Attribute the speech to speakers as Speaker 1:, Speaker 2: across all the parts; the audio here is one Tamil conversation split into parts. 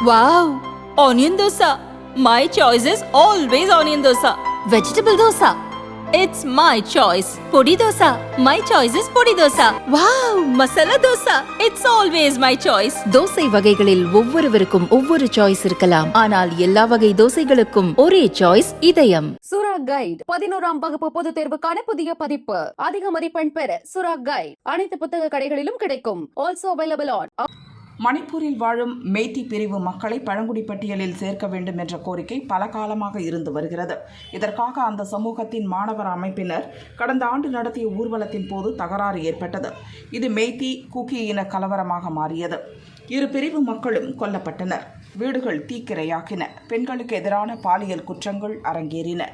Speaker 1: Wow! Onion dosa. My choice is always onion dosa. Vegetable dosa. It's my choice. Podi dosa. My choice is podi dosa. Wow! Masala dosa. It's always my choice.
Speaker 2: Dosa வகைகளில் ஒவ்வொருவருக்கும் ஒவ்வொரு சாய்ஸ் இருக்கலாம், ஆனால் எல்லா வகை தோசைகளுக்கும் ஒரே சாய்ஸ் இதயம்.
Speaker 3: சுரா கைட் 11ஆம் வகுப்பு பொதுத் தேர்வுக்கான புதிய பதிப்பு. அதிக மதிப்பெண் பெற சுரா கைட் அனைத்து புத்தக கடைகளிலும் கிடைக்கும். Also available on.
Speaker 4: மணிப்பூரில் வாழும் மெய்தி பிரிவு மக்களை பழங்குடி பட்டியலில் சேர்க்க வேண்டும் என்ற கோரிக்கை பல காலமாக இருந்து வருகிறது. இதற்காக அந்த சமூகத்தின் மாணவர் அமைப்பினர் கடந்த ஆண்டு நடத்திய ஊர்வலத்தின் போது தகராறு ஏற்பட்டது. இது மெய்தி குக்கி இன கலவரமாக மாறியது. இரு பிரிவு மக்களும் கொல்லப்பட்டனர். வீடுகள் தீக்கிரையாக்கின. பெண்களுக்கு எதிரான பாலியல் குற்றங்கள் அரங்கேறின.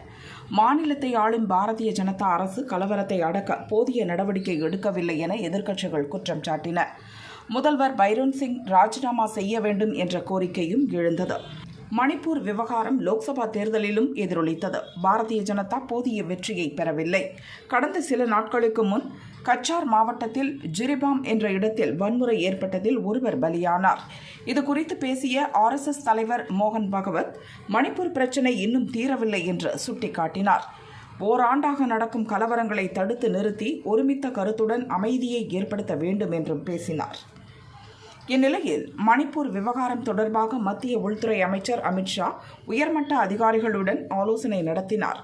Speaker 4: மாநிலத்தை ஆளும் பாரதிய ஜனதா அரசு கலவரத்தை அடக்க போதிய நடவடிக்கை எடுக்கவில்லை என எதிர்க்கட்சிகள் குற்றம் சாட்டின. முதல்வர் பைரோன் சிங் ராஜினாமா செய்ய வேண்டும் என்ற கோரிக்கையும் எழுந்தது. மணிப்பூர் விவகாரம் லோக்சபா தேர்தலிலும் எதிரொலித்தது. பாரதிய ஜனதா போதிய வெற்றியை பெறவில்லை. கடந்த சில நாட்களுக்கு முன் கச்சார் மாவட்டத்தில் ஜிரிபாம் என்ற இடத்தில் வன்முறை ஏற்பட்டதில் ஒருவர் பலியானார். இது குறித்து பேசிய RSS தலைவர் மோகன் பகவத் மணிப்பூர் பிரச்சினை இன்னும் தீரவில்லை என்று சுட்டிக்காட்டினார். ஓராண்டாக நடக்கும் கலவரங்களை தடுத்து நிறுத்தி ஒருமித்த கருத்துடன் அமைதியை ஏற்படுத்த வேண்டும் என்றும் பேசினார். இந்நிலையில் மணிப்பூர் விவகாரம் தொடர்பாக மத்திய உள்துறை அமைச்சர் அமித்ஷா உயர்மட்ட அதிகாரிகளுடன் ஆலோசனை நடத்தினார்.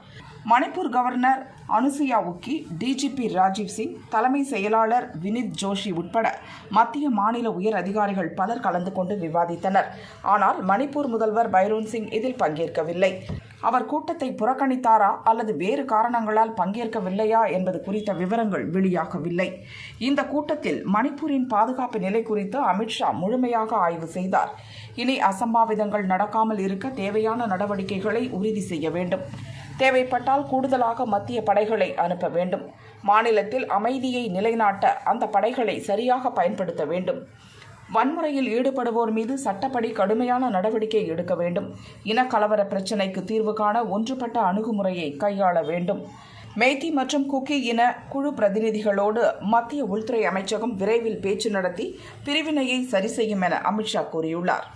Speaker 4: மணிப்பூர் கவர்னர் அனுசுயா உக்கி, DGP ராஜீவ் சிங், தலைமை செயலாளர் வினித் ஜோஷி உட்பட மத்திய மாநில உயர் அதிகாரிகள் பலர் கலந்து கொண்டு விவாதித்தனர். ஆனால் மணிப்பூர் முதல்வர் பைரோன் சிங் இதில் பங்கேற்கவில்லை. அவர் கூட்டத்தை புறக்கணித்தாரா அல்லது வேறு காரணங்களால் பங்கேற்கவில்லையா என்பது குறித்த விவரங்கள் வெளியாகவில்லை. இந்த கூட்டத்தில் மணிப்பூரின் பாதுகாப்பு நிலை குறித்து அமித்ஷா முழுமையாக ஆய்வு செய்தார். இனி அசம்பாவிதங்கள் நடக்காமல் இருக்க தேவையான நடவடிக்கைகளை உறுதி செய்ய வேண்டும். தேவைப்பட்டால் கூடுதலாக மத்திய படைகளை அனுப்ப வேண்டும். மாநிலத்தில் அமைதியை நிலைநாட்ட அந்த படைகளை சரியாக பயன்படுத்த வேண்டும். வன்முறையில் ஈடுபடுவோர் மீது சட்டப்படி கடுமையான நடவடிக்கை எடுக்க வேண்டும். இனக்கலவர பிரச்சினைக்கு தீர்வு காண ஒன்றுபட்ட அணுகுமுறையை கையாள வேண்டும். மெய்தி மற்றும் குக்கி இன குழு பிரதிநிதிகளோடு மத்திய உள்துறை அமைச்சகம் விரைவில் பேச்சு நடத்தி பிரிவினையை சரி செய்யும் என அமித்ஷா கூறியுள்ளார்.